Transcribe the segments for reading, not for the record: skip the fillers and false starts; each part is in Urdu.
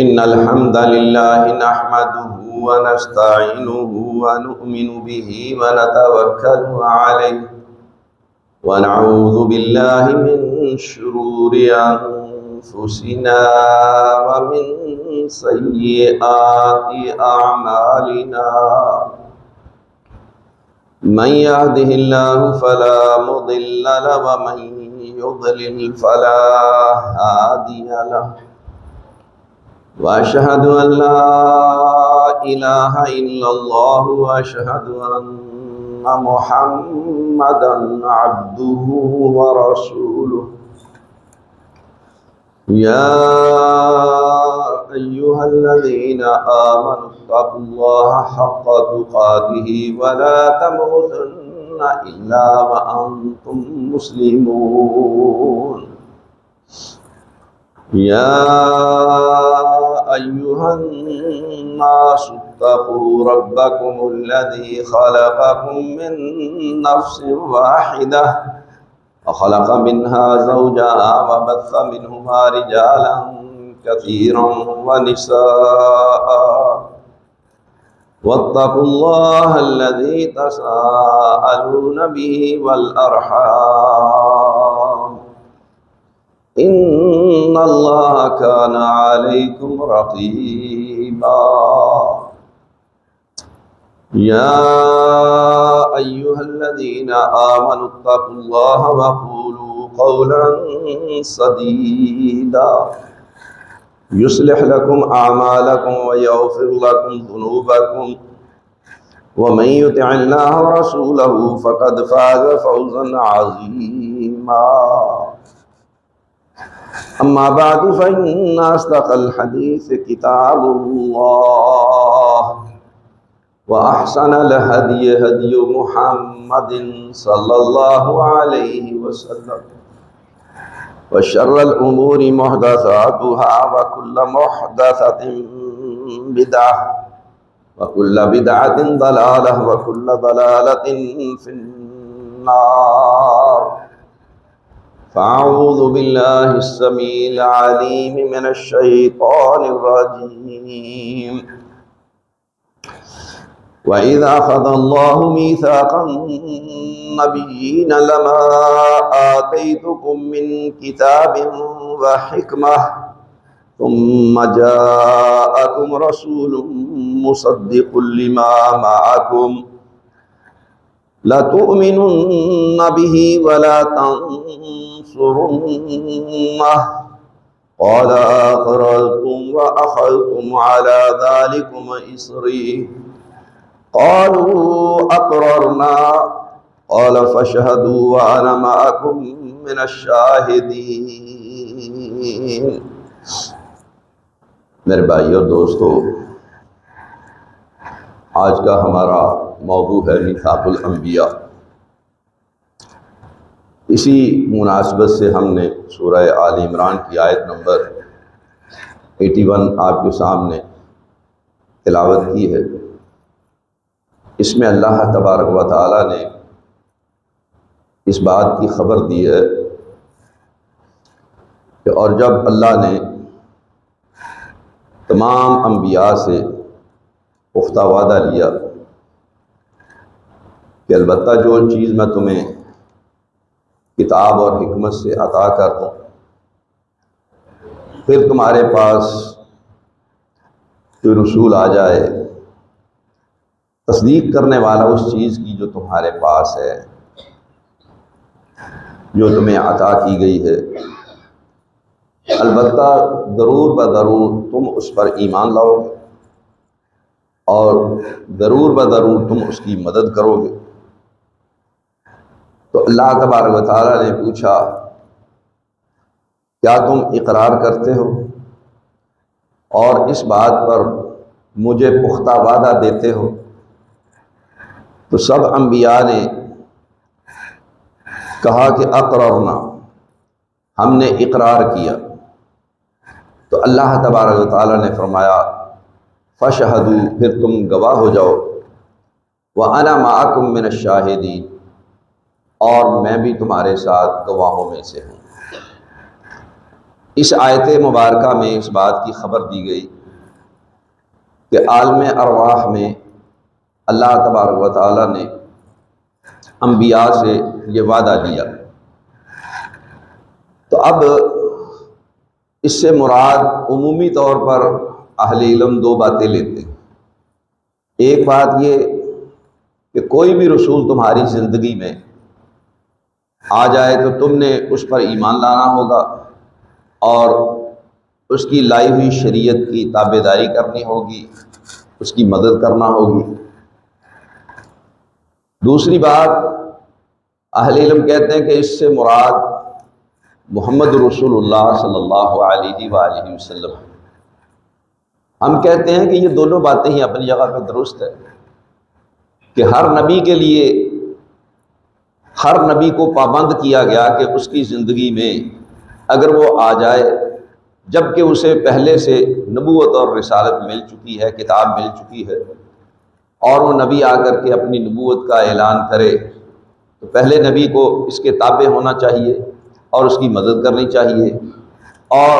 إن الحمد لله نحمده ونستعينه ونؤمن به ونتوكل عليه ونعوذ بالله من شرور أنفسنا ومن سيئات أعمالنا من يهده الله فلا مضل له ومن يضلل فلا هادي له وأشهد أن لا إله إلا الله وأشهد أن محمدا عبده ورسوله يا أيها الذين آمنوا اتقوا الله حق تقاته ولا تموتن إلا وأنتم مسلمون يا أيها الناس اتقوا ربكم الذي خلقكم من نفس واحدة وخلق منها زوجها وبث منهما رجالا كثيرا ونساء واتقوا الله الذي تساءلون به والأرحام إن الله كان عليكم رقيبا يا أيها الذين آمنوا اتقوا الله وقولوا قولا سديدا يصلح لكم أعمالكم ويغفر لكم ذنوبكم ومن يطع الله ورسوله فقد فاز فوزا عظيما أما بعد فإن أصدق الحديث كتاب الله وأحسن الهدي هدي محمد صلى الله عليه وسلم وشر الأمور محدثاتها وكل محدثة بدعة وكل بدعة ضلالة وكل ضلالة في النار فأعوذ بالله السميع العليم من الشيطان الرجيم وَإِذَا أَخَذَ اللَّهُ مِيثَاقَ النَّبِيِّينَ لَمَا آتَيْتُكُم مِّن كِتَابٍ وَحِكْمَةٍ ثُمَّ جَاءَكُمْ رَسُولٌ مُّصَدِّقٌ لِّمَا مَعَكُمْ لَتُؤْمِنُنَّ بِهِ وَلَا تَنصُرُنَّهُ قال أقررتم وأخذتم على ذلكم إصري قالوا أقررنا قال فاشهدوا وأنا معكم من الشاهدين۔ میرے بھائی اور دوستو، آج کا ہمارا موضوع ہے میثاق الانبیاء۔ اسی مناسبت سے ہم نے سورہ آل عمران کی آیت نمبر 81 آپ کے سامنے تلاوت کی ہے۔ اس میں اللہ تبارک و تعالی نے اس بات کی خبر دی ہے کہ اور جب اللہ نے تمام انبیاء سے پختہ وعدہ لیا کہ البتہ جو چیز میں تمہیں کتاب اور حکمت سے عطا کر دوں، پھر تمہارے پاس کوئی رسول آ جائے تصدیق کرنے والا اس چیز کی جو تمہارے پاس ہے، جو تمہیں عطا کی گئی ہے، البتہ ضرور بضرور تم اس پر ایمان لاؤ گے اور ضرور بضرور تم اس کی مدد کرو گے۔ تو اللہ تبارک و تعالیٰ نے پوچھا کیا تم اقرار کرتے ہو اور اس بات پر مجھے پختہ وعدہ دیتے ہو؟ تو سب انبیاء نے کہا کہ اقررنا، ہم نے اقرار کیا۔ تو اللہ تبارک و تعالیٰ نے فرمایا فشہدوا، پھر تم گواہ ہو جاؤ، وَأَنَا مَعَكُم مِّنَ الشَّاهِدِينَ، اور میں بھی تمہارے ساتھ گواہوں میں سے ہوں۔ اس آیت مبارکہ میں اس بات کی خبر دی گئی کہ عالم ارواح میں اللہ تبارک و تعالیٰ نے انبیاء سے یہ وعدہ دیا۔ تو اب اس سے مراد عمومی طور پر اہل علم دو باتیں لیتے ہیں۔ ایک بات یہ کہ کوئی بھی رسول تمہاری زندگی میں آ جائے تو تم نے اس پر ایمان لانا ہوگا اور اس کی لائی ہوئی شریعت کی تابع داری کرنی ہوگی، اس کی مدد کرنا ہوگی۔ دوسری بات، اہل علم کہتے ہیں کہ اس سے مراد محمد رسول اللہ صلی اللہ علیہ وآلہ وسلم۔ ہم کہتے ہیں کہ یہ دونوں باتیں ہی اپنی جگہ پہ درست ہے کہ ہر نبی کے لیے، ہر نبی کو پابند کیا گیا کہ اس کی زندگی میں اگر وہ آ جائے جبکہ اسے پہلے سے نبوت اور رسالت مل چکی ہے، کتاب مل چکی ہے، اور وہ نبی آ کر کے اپنی نبوت کا اعلان کرے تو پہلے نبی کو اس کے تابع ہونا چاہیے اور اس کی مدد کرنی چاہیے اور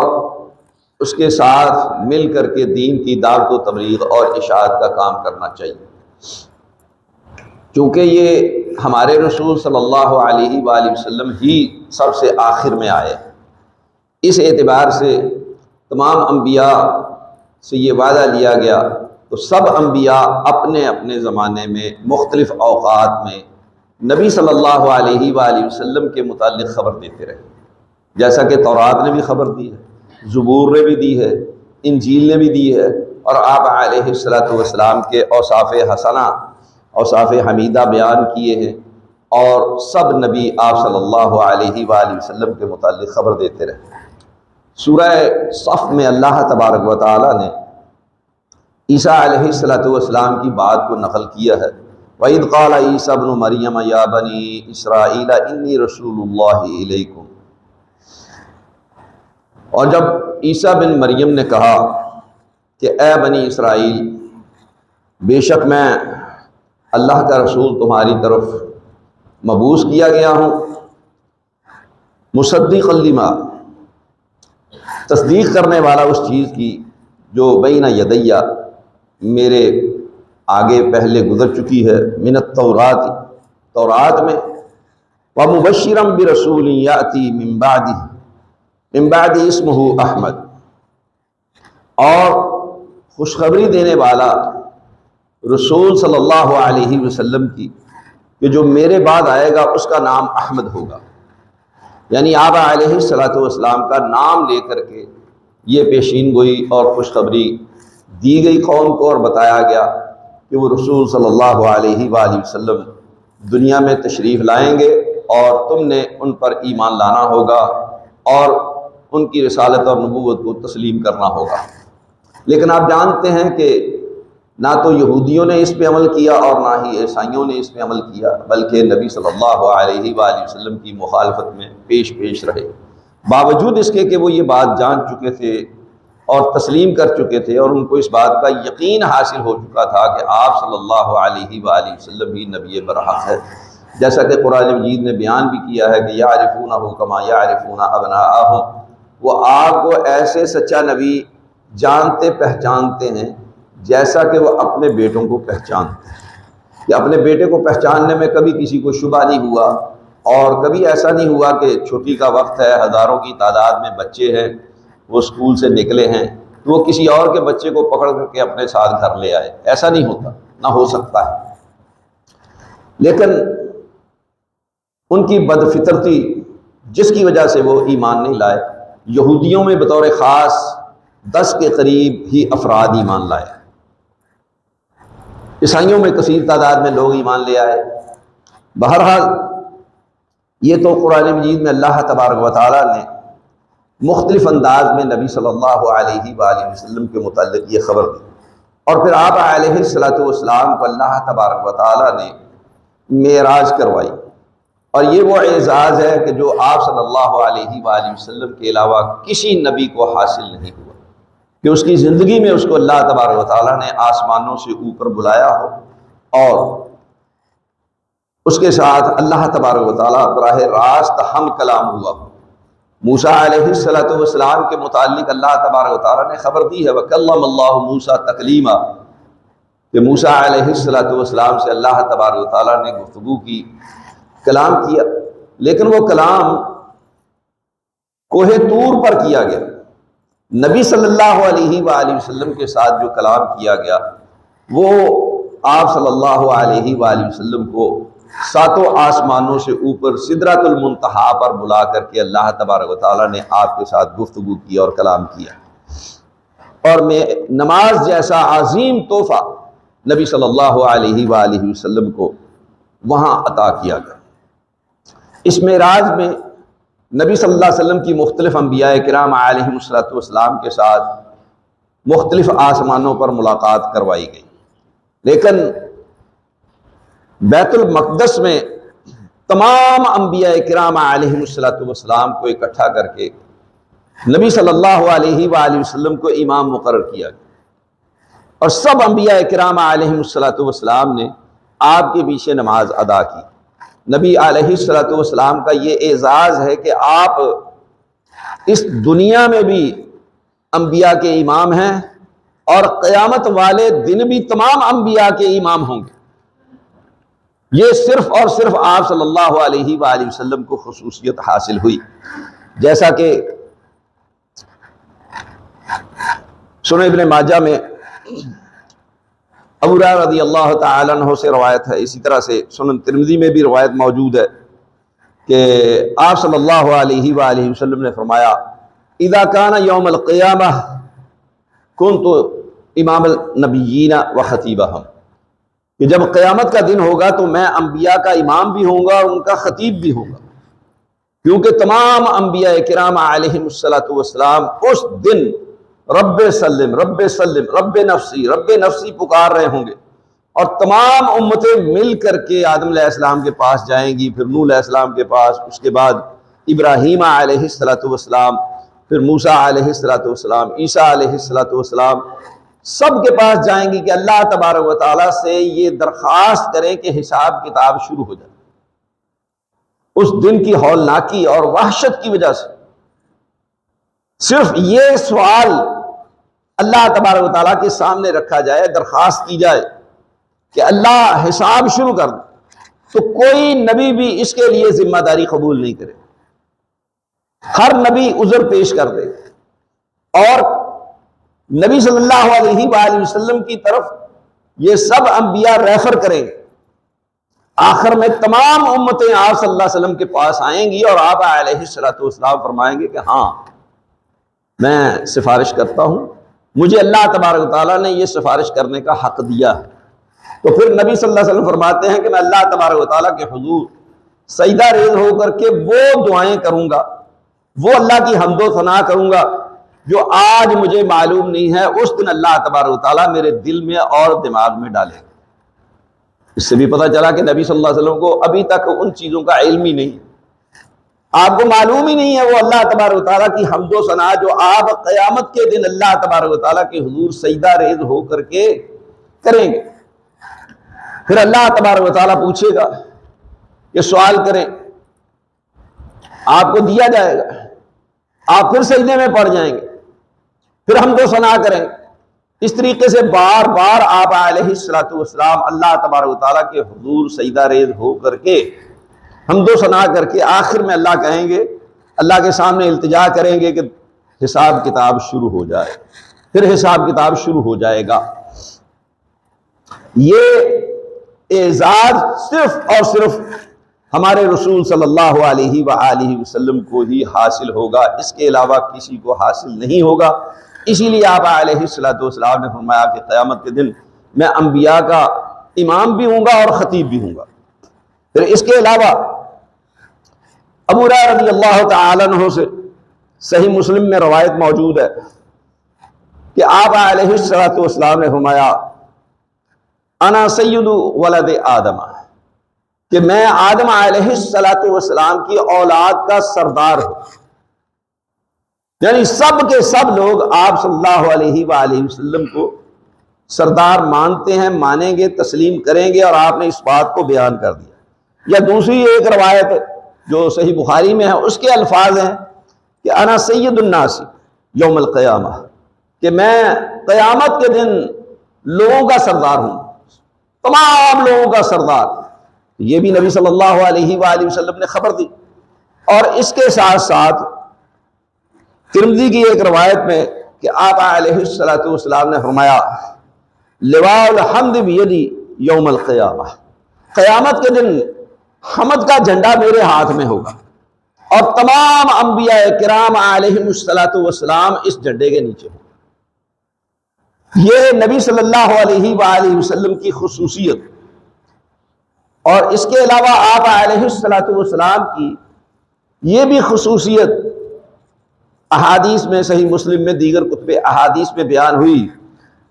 اس کے ساتھ مل کر کے دین کی دعوت و تبلیغ اور اشاعت کا کام کرنا چاہیے۔ چونکہ یہ ہمارے رسول صلی اللہ علیہ وآلہ وسلم ہی سب سے آخر میں آئے، اس اعتبار سے تمام انبیاء سے یہ وعدہ لیا گیا تو سب انبیاء اپنے اپنے زمانے میں مختلف اوقات میں نبی صلی اللہ علیہ وآلہ وسلم کے متعلق خبر دیتے رہے، جیسا کہ تورات نے بھی خبر دی ہے، زبور نے بھی دی ہے، انجیل نے بھی دی ہے، اور آپ علیہ السلام کے اوصاف حسنہ، اوصاف حمیدہ بیان کیے ہیں، اور سب نبی آپ صلی اللہ علیہ وآلہ وسلم کے متعلق خبر دیتے رہے۔ سورہ صف میں اللہ تبارک و تعالیٰ نے عیسیٰ علیہ السلام کی بات کو نقل کیا ہے، وَإِذْ قَالَ عِيسَى ابْنُ مَرْيَمَ يَا بَنِي إِسْرَائِيلَ إِنِّي رَسُولُ اللَّهِ إِلَيْكُمْ۔ اور جب عیسیٰ بن مریم نے کہا کہ اے بنی اسرائیل، بے شک میں اللہ کا رسول تمہاری طرف مبعوث کیا گیا ہوں، مصدقا لما، تصدیق کرنے والا اس چیز کی جو بین یدیہ، میرے آگے پہلے گزر چکی ہے، من التورات، تورات میں، ومبشرا برسول یاتی من بعد اسمہ احمد، اور خوشخبری دینے والا رسول صلی اللہ علیہ وسلم کی کہ جو میرے بعد آئے گا اس کا نام احمد ہوگا۔ یعنی آپ علیہ السلام کا نام لے کر کے یہ پیشین گوئی اور خوشخبری دی گئی قوم کو، اور بتایا گیا کہ وہ رسول صلی اللہ علیہ وآلہ وسلم دنیا میں تشریف لائیں گے اور تم نے ان پر ایمان لانا ہوگا اور ان کی رسالت اور نبوت کو تسلیم کرنا ہوگا۔ لیکن آپ جانتے ہیں کہ نہ تو یہودیوں نے اس پہ عمل کیا اور نہ ہی عیسائیوں نے اس پہ عمل کیا، بلکہ نبی صلی اللہ علیہ وآلہ وسلم کی مخالفت میں پیش رہے، باوجود اس کے کہ وہ یہ بات جان چکے تھے اور تسلیم کر چکے تھے، اور ان کو اس بات کا یقین حاصل ہو چکا تھا کہ آپ صلی اللہ علیہ وآلہ وسلم ہی نبی برحق ہے، جیسا کہ قرآن مجید نے بیان بھی کیا ہے کہ یعرفونہ کما یعرفون ابناءہم، وہ آپ کو ایسے سچا نبی جانتے پہچانتے ہیں جیسا کہ وہ اپنے بیٹوں کو پہچانتے ہیں، کہ اپنے بیٹے کو پہچاننے میں کبھی کسی کو شبہ نہیں ہوا، اور کبھی ایسا نہیں ہوا کہ چھٹی کا وقت ہے، ہزاروں کی تعداد میں بچے ہیں، وہ اسکول سے نکلے ہیں تو وہ کسی اور کے بچے کو پکڑ کر کے اپنے ساتھ گھر لے آئے، ایسا نہیں ہوتا، نہ ہو سکتا ہے۔ لیکن ان کی بدفطرتی جس کی وجہ سے وہ ایمان نہیں لائے، یہودیوں میں بطور خاص 10 کے قریب ہی افراد ایمان لائے، عیسائیوں میں کثیر تعداد میں لوگ ایمان لے آئے۔ بہرحال یہ تو قرآن مجید میں اللہ تبارک و تعالیٰ نے مختلف انداز میں نبی صلی اللہ علیہ وآلہ وسلم کے متعلق یہ خبر دی، اور پھر آپ علیہ السلام کو اللہ تبارک و تعالیٰ نے معراج کروائی، اور یہ وہ اعزاز ہے کہ جو آپ صلی اللہ علیہ وآلہ وسلم کے علاوہ کسی نبی کو حاصل نہیں ہوا، کہ اس کی زندگی میں اس کو اللہ تبارک و تعالیٰ نے آسمانوں سے اوپر بلایا ہو اور اس کے ساتھ اللہ تبارک و تعالیٰ براہ راست ہم کلام ہوا ہو۔ موسیٰ علیہ السلام کے متعلق اللہ تبارک و تعالیٰ نے خبر دی ہے وَكَلَّمَ اللَّهُ مُوسَىٰ تَكْلِيمًا، کہ موسیٰ علیہ السلام سے اللہ تبارک و تعالیٰ نے گفتگو کی، کلام کیا، لیکن وہ کلام کوہ طور پر کیا گیا۔ نبی صلی اللہ علیہ وآلہ وسلم کے ساتھ جو کلام کیا گیا وہ آپ صلی اللہ علیہ وآلہ وسلم کو ساتوں آسمانوں سے اوپر سدرۃ المنتہا پر بلا کر کے اللہ تبارک و تعالیٰ نے آپ کے ساتھ گفتگو کی اور کلام کیا، اور میں نماز جیسا عظیم تحفہ نبی صلی اللہ علیہ وآلہ وسلم کو وہاں عطا کیا گیا۔ اس معراج میں نبی صلی اللہ علیہ وسلم کی مختلف انبیاء کرام علیہم السلام کے ساتھ مختلف آسمانوں پر ملاقات کروائی گئی، لیکن بیت المقدس میں تمام انبیاء کرام علیہم السلام کو اکٹھا کر کے نبی صلی اللہ علیہ وآلہ وسلم کو امام مقرر کیا گیا، اور سب انبیاء کرام علیہم السلام نے آپ کے پیچھے نماز ادا کی۔ نبی علیہ السلام کا یہ اعزاز ہے کہ آپ اس دنیا میں بھی انبیاء کے امام ہیں، اور قیامت والے دن بھی تمام انبیاء کے امام ہوں گے۔ یہ صرف اور صرف آپ صلی اللہ علیہ وآلہ وسلم کو خصوصیت حاصل ہوئی، جیسا کہ سنن ابن ماجہ میں ابو ہریرہ رضی اللہ تعالیٰ عنہ سے روایت ہے، اسی طرح سے سنن ترمذی میں بھی روایت موجود ہے کہ آپ صلی اللہ علیہ وآلہ وسلم نے فرمایا اذا کان یوم القیامہ کنت امام النبیین و خطیبہم، کہ جب قیامت کا دن ہوگا تو میں انبیاء کا امام بھی ہوں گا اور ان کا خطیب بھی ہوں گا، کیونکہ تمام انبیاء کرام علیہم السلام اس دن رب سلم رب سلم رب نفسی پکار رہے ہوں گے، اور تمام امتیں مل کر کے آدم علیہ السلام کے پاس جائیں گی، پھر نوح علیہ السلام کے پاس، اس کے بعد ابراہیم علیہ السلام، پھر موسیٰ علیہ السلام، عیسیٰ علیہ السلام، سب کے پاس جائیں گی کہ اللہ تبارک و تعالیٰ سے یہ درخواست کریں کہ حساب کتاب شروع ہو جائے۔ اس دن کی ہولناکی اور وحشت کی وجہ سے صرف یہ سوال اللہ تبارک و تعالیٰ کے سامنے رکھا جائے، درخواست کی جائے کہ اللہ حساب شروع کر دے، تو کوئی نبی بھی اس کے لیے ذمہ داری قبول نہیں کرے، ہر نبی عذر پیش کر دے، اور نبی صلی اللہ علیہ وآلہ وسلم کی طرف یہ سب انبیاء ریفر کریں گے، آخر میں تمام امتیں آپ صلی اللہ علیہ وسلم کے پاس آئیں گی، اور آپ علیہ السلام فرمائیں گے کہ ہاں میں سفارش کرتا ہوں، مجھے اللہ تبارک و تعالیٰ نے یہ سفارش کرنے کا حق دیا ہے۔ تو پھر نبی صلی اللہ علیہ وسلم فرماتے ہیں کہ میں اللہ تبارک و تعالیٰ کے حضور سجدہ ریز ہو کر کے وہ دعائیں کروں گا، وہ اللہ کی حمد و ثنا کروں گا جو آج مجھے معلوم نہیں ہے، اس دن اللہ تبارک و تعالیٰ میرے دل میں اور دماغ میں ڈالے گا۔ اس سے بھی پتہ چلا کہ نبی صلی اللہ علیہ وسلم کو ابھی تک ان چیزوں کا علم ہی نہیں ہے، آپ کو معلوم ہی نہیں ہے وہ اللہ تبارک و تعالیٰ کی حمد و ثنا جو آپ قیامت کے دن اللہ تبارک و تعالیٰ کے حضور سجدہ ریز ہو کر کے کریں گے۔ پھر اللہ تبارک و تعالیٰ پوچھے گا کہ سوال کریں، آپ کو دیا جائے گا، آپ پھر سجدے میں پڑ جائیں گے، پھر حمد و ثنا کریں گے۔ اس طریقے سے بار بار آپ علیہ السلام اللہ تبارک و تعالیٰ کے حضور سجدہ ریز ہو کر کے حمد و ثنا کر کے آخر میں اللہ کہیں گے، اللہ کے سامنے التجا کریں گے کہ حساب کتاب شروع ہو جائے، پھر حساب کتاب شروع ہو جائے گا۔ یہ اعزاز صرف اور صرف ہمارے رسول صلی اللہ علیہ وآلہ وسلم کو ہی حاصل ہوگا، اس کے علاوہ کسی کو حاصل نہیں ہوگا۔ اسی لیے آپ علیہ السلام نے فرمایا کہ قیامت کے دن میں انبیاء کا امام بھی ہوں گا اور خطیب بھی ہوں گا۔ پھر اس کے علاوہ ابو ہریرہ رضی اللہ تعالیٰ عنہ سے صحیح مسلم میں روایت موجود ہے کہ آپ علیہ السلام نے فرمایا انا سید ولد آدم، کہ میں آدم علیہ السلام کی اولاد کا سردار ہوں، یعنی سب کے سب لوگ آپ صلی اللہ علیہ وآلہ وسلم کو سردار مانتے ہیں، مانیں گے، تسلیم کریں گے، اور آپ نے اس بات کو بیان کر دیا۔ یا دوسری ایک روایت جو صحیح بخاری میں ہے، اس کے الفاظ ہیں کہ انا سید الناس یوم القیامہ، کہ میں قیامت کے دن لوگوں کا سردار ہوں، تمام لوگوں کا سردار۔ یہ بھی نبی صلی اللہ علیہ وآلہ وسلم نے خبر دی۔ اور اس کے ساتھ ساتھ ترمذی کی ایک روایت میں کہ آپ علیہ السلام نے فرمایا لواء الحمد بیدی یوم القیامہ، قیامت کے دن حمد کا جھنڈا میرے ہاتھ میں ہوگا، اور تمام انبیاء کرام علیہ السلام اس جھنڈے کے نیچے ہوں۔ یہ نبی صلی اللہ علیہ وآلہ وسلم کی خصوصیت، اور اس کے علاوہ آپ علیہ السلام کی یہ بھی خصوصیت احادیث میں، صحیح مسلم میں، دیگر کتب احادیث میں بیان ہوئی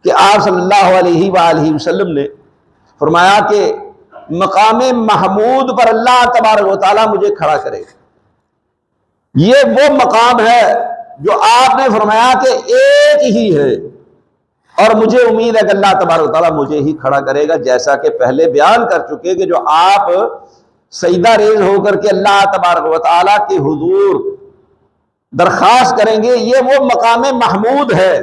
کہ آپ صلی اللہ علیہ وآلہ وسلم نے فرمایا کہ مقام محمود پر اللہ تبارک و تعالیٰ مجھے کھڑا کرے۔ یہ وہ مقام ہے جو آپ نے فرمایا کہ ایک ہی ہے، اور مجھے امید ہے کہ اللہ تبارک و تعالیٰ مجھے ہی کھڑا کرے گا، جیسا کہ پہلے بیان کر چکے کہ جو آپ سجدہ ریز ہو کر کے اللہ تبارک و تعالیٰ کے حضور درخواست کریں گے، یہ وہ مقام محمود ہے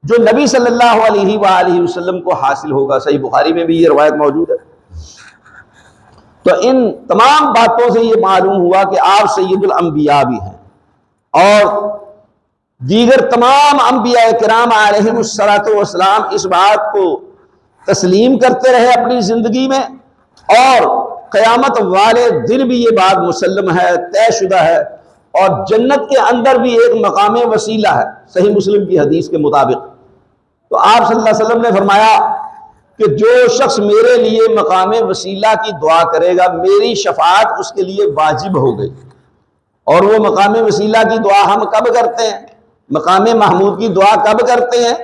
جو نبی صلی اللہ علیہ وآلہ وسلم کو حاصل ہوگا۔ صحیح بخاری میں بھی یہ روایت موجود ہے۔ تو ان تمام باتوں سے یہ معلوم ہوا کہ آپ سید الانبیاء بھی ہیں، اور دیگر تمام انبیاء کرام علیہ السلام اس بات کو تسلیم کرتے رہے اپنی زندگی میں، اور قیامت والے دن بھی یہ بات مسلم ہے، طے شدہ ہے، اور جنت کے اندر بھی ایک مقام وسیلہ ہے صحیح مسلم کی حدیث کے مطابق۔ تو آپ صلی اللہ علیہ وسلم نے فرمایا کہ جو شخص میرے لیے مقام وسیلہ کی دعا کرے گا، میری شفاعت اس کے لیے واجب ہو گئی۔ اور وہ مقام وسیلہ کی دعا ہم کب کرتے ہیں؟ مقام محمود کی دعا کب کرتے ہیں؟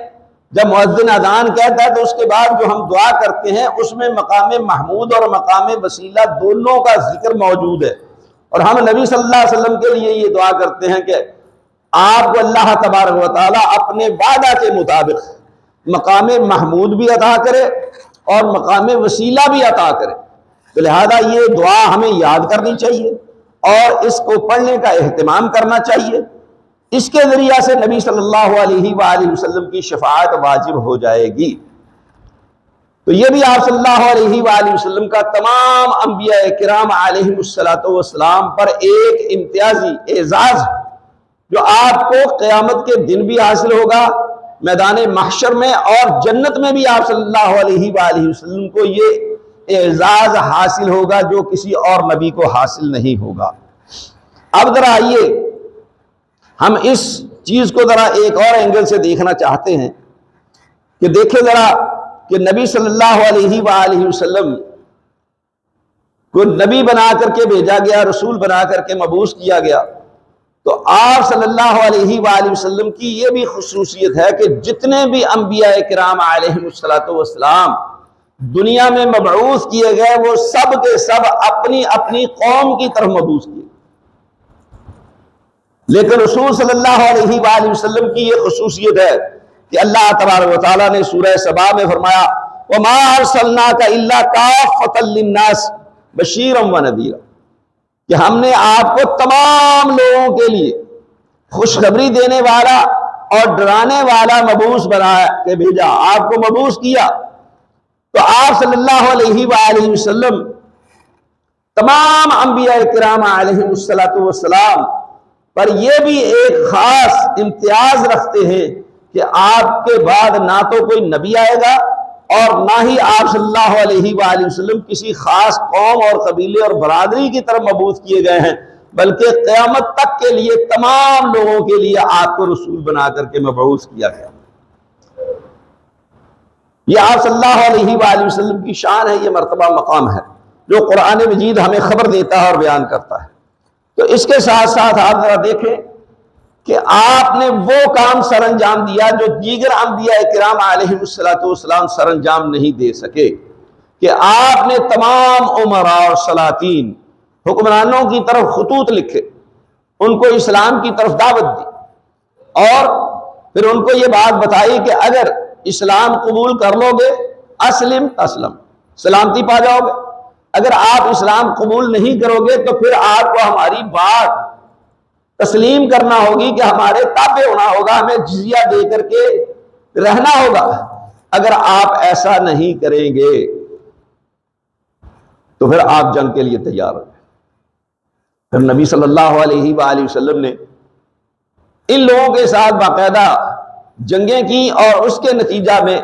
جب مؤذن اذان کہتا ہے تو اس کے بعد جو ہم دعا کرتے ہیں اس میں مقام محمود اور مقام وسیلہ دونوں کا ذکر موجود ہے، اور ہم نبی صلی اللہ علیہ وسلم کے لیے یہ دعا کرتے ہیں کہ آپ کو اللہ تبارک و تعالیٰ اپنے وعدہ کے مطابق مقام محمود بھی عطا کرے اور مقام وسیلہ بھی عطا کرے۔ تو لہذا یہ دعا ہمیں یاد کرنی چاہیے اور اس کو پڑھنے کا اہتمام کرنا چاہیے۔ اس کے ذریعہ سے نبی صلی اللہ علیہ وآلہ وسلم کی شفاعت واجب ہو جائے گی۔ تو یہ بھی آپ صلی اللہ علیہ وآلہ وسلم کا تمام انبیاء کرام علیہ السلام پر ایک امتیازی اعزاز جو آپ کو قیامت کے دن بھی حاصل ہوگا، میدان محشر میں اور جنت میں بھی آپ صلی اللہ علیہ وآلہ وسلم کو یہ اعزاز حاصل ہوگا جو کسی اور نبی کو حاصل نہیں ہوگا۔ اب ذرا آئیے ہم اس چیز کو ذرا ایک اور اینگل سے دیکھنا چاہتے ہیں کہ دیکھیں ذرا کہ نبی صلی اللہ علیہ وآلہ وسلم کو نبی بنا کر کے بھیجا گیا، رسول بنا کر کے مبعوث کیا گیا، تو آپ صلی اللہ علیہ وآلہ وسلم کی یہ بھی خصوصیت ہے کہ جتنے بھی انبیاء کرام علیہ السلام دنیا میں مبعوث کیے گئے وہ سب کے سب اپنی اپنی قوم کی طرف مبعوث کیے، لیکن رسول صلی اللہ علیہ وآلہ وسلم کی یہ خصوصیت ہے کہ اللہ تبارک و تعالیٰ نے سورہ سبا میں فرمایا وَمَا أَرْسَلْنَاكَ إِلَّا كَافَّةً لِلنَّاسِ بَشِيرًا وَنَذِيرًا، کہ ہم نے آپ کو تمام لوگوں کے لیے خوشخبری دینے والا اور ڈرانے والا مبعوث بنا کے بھیجا، آپ کو مبعوث کیا۔ تو آپ صلی اللہ علیہ وآلہ وسلم تمام انبیاء کرام علیہ السلام پر یہ بھی ایک خاص امتیاز رکھتے ہیں کہ آپ کے بعد نہ تو کوئی نبی آئے گا اور نہ ہی آپ صلی اللہ علیہ وآلہ وسلم کسی خاص قوم اور قبیلے اور برادری کی طرف مبعوث کیے گئے ہیں، بلکہ قیامت تک کے لیے تمام لوگوں کے لیے آپ کو رسول بنا کر کے مبعوث کیا گیا۔ یہ آپ صلی اللہ علیہ وآلہ وسلم کی شان ہے، یہ مرتبہ مقام ہے جو قرآن مجید ہمیں خبر دیتا ہے اور بیان کرتا ہے۔ تو اس کے ساتھ ساتھ آپ ذرا دیکھیں کہ آپ نے وہ کام سر انجام دیا جو دیگر انبیاء کرام علیہ السلام سر انجام نہیں دے سکے، کہ آپ نے تمام امراء اور سلاطین حکمرانوں کی طرف خطوط لکھے، ان کو اسلام کی طرف دعوت دی، اور پھر ان کو یہ بات بتائی کہ اگر اسلام قبول کر لو گے اسلم تسلم، سلامتی پا جاؤ گے، اگر آپ اسلام قبول نہیں کرو گے تو پھر آپ کو ہماری بات تسلیم کرنا ہوگی کہ ہمارے تابع ہونا ہوگا، ہمیں جزیہ دے کر کے رہنا ہوگا۔ اگر آپ ایسا نہیں کریں گے تو پھر آپ جنگ کے لیے تیار ہیں۔ پھر نبی صلی اللہ علیہ وآلہ وسلم نے ان لوگوں کے ساتھ باقاعدہ جنگیں کی، اور اس کے نتیجہ میں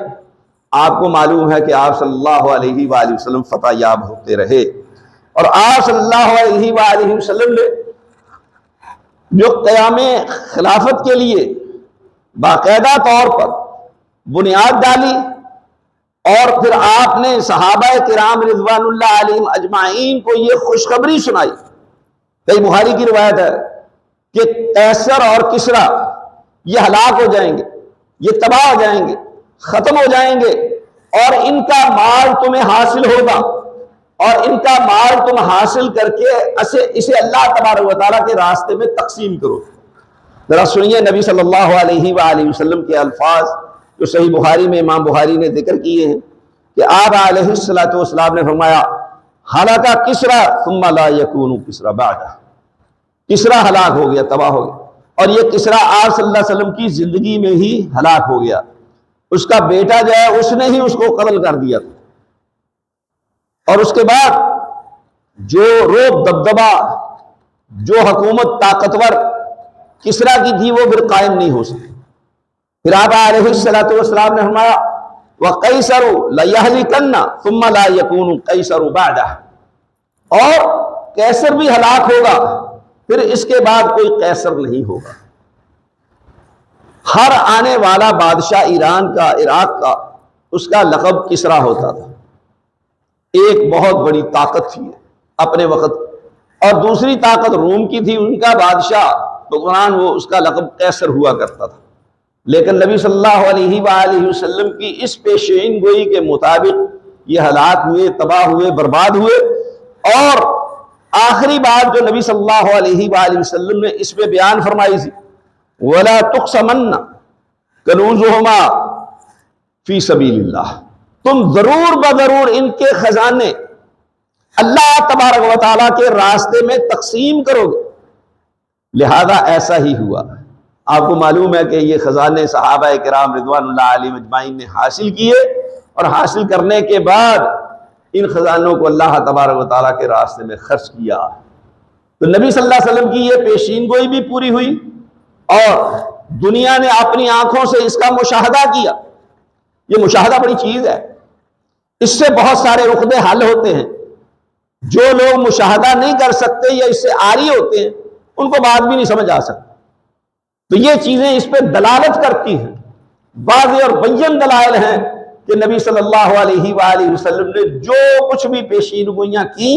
آپ کو معلوم ہے کہ آپ صلی اللہ علیہ وآلہ وسلم فتح یاب ہوتے رہے۔ اور آپ صلی اللہ علیہ وآلہ وسلم نے جو قیام خلافت کے لیے باقاعدہ طور پر بنیاد ڈالی، اور پھر آپ نے صحابہ کرام رضوان اللہ علیہم اجمعین کو یہ خوشخبری سنائی۔ کئی بخاری کی روایت ہے کہ قیصر اور کسریٰ یہ ہلاک ہو جائیں گے، یہ تباہ ہو جائیں گے، ختم ہو جائیں گے، اور ان کا مال تمہیں حاصل ہوگا، اور ان کا مال تم حاصل کر کے اسے اللہ تبارک و تعالیٰ کے راستے میں تقسیم کرو۔ ذرا سنیے نبی صلی اللہ علیہ وآلہ وسلم کے الفاظ جو صحیح بخاری میں امام بخاری نے ذکر کیے ہیں کہ آپ علیہ السلام نے فرمایا ہلاکا کسریٰ ثم لا یکون کسریٰ بعدہ، کسریٰ ہلاک ہو گیا، تباہ ہو گیا، اور یہ کسریٰ آپ صلی اللہ علیہ وسلم کی زندگی میں ہی ہلاک ہو گیا۔ اس کا بیٹا جو ہے اس نے ہی اس کو قتل کر دیا، اور اس کے بعد جو روب دبدبا، جو حکومت طاقتور کسریٰ کی تھی وہ پھر قائم نہیں ہو سکی۔ پھر آپ علیہ السلام نے فرمایا وَقَيْسَرُ لَيَهْلِكَنَّ ثُمَّ لَا يَكُونُ قَيْسَرُ بَعْدَهُ، اور قیصر بھی ہلاک ہوگا، پھر اس کے بعد کوئی قیصر نہیں ہوگا۔ ہر آنے والا بادشاہ ایران کا، عراق کا، اس کا لقب کسریٰ ہوتا تھا۔ ایک بہت بڑی طاقت تھی اپنے وقت، اور دوسری طاقت روم کی تھی، ان کا بادشاہ حکمران وہ اس کا لقب قیصر ہوا کرتا تھا۔ لیکن نبی صلی اللہ علیہ وآلہ وسلم کی اس پیشین گوئی کے مطابق یہ ہلاک ہوئے، تباہ ہوئے، برباد ہوئے، اور آخری بات جو نبی صلی اللہ علیہ وآلہ وسلم نے اس میں بیان فرمائی تھی وَلَا تُقْسَمَنَّ كَنُوزُهُمَا فِي سَبِيلِ اللَّهِ، تم ضرور بضرور ان کے خزانے اللہ تبارک و تعالیٰ کے راستے میں تقسیم کرو گے۔ لہذا ایسا ہی ہوا۔ آپ کو معلوم ہے کہ یہ خزانے صحابہ کرام رضوان اللہ علیہم اجمعین نے حاصل کیے، اور حاصل کرنے کے بعد ان خزانوں کو اللہ تبارک و تعالیٰ کے راستے میں خرچ کیا۔ تو نبی صلی اللہ علیہ وسلم کی یہ پیشین گوئی بھی پوری ہوئی، اور دنیا نے اپنی آنکھوں سے اس کا مشاہدہ کیا۔ یہ مشاہدہ بڑی چیز ہے، اس سے بہت سارے عقدے حل ہوتے ہیں۔ جو لوگ مشاہدہ نہیں کر سکتے یا اس سے عاری ہوتے ہیں ان کو بات بھی نہیں سمجھ آ سکتی، تو یہ چیزیں اس پہ دلالت کرتی ہیں، واضح اور بین دلائل ہیں کہ نبی صلی اللہ علیہ وآلہ وسلم نے جو کچھ بھی پیشین گوئیاں کی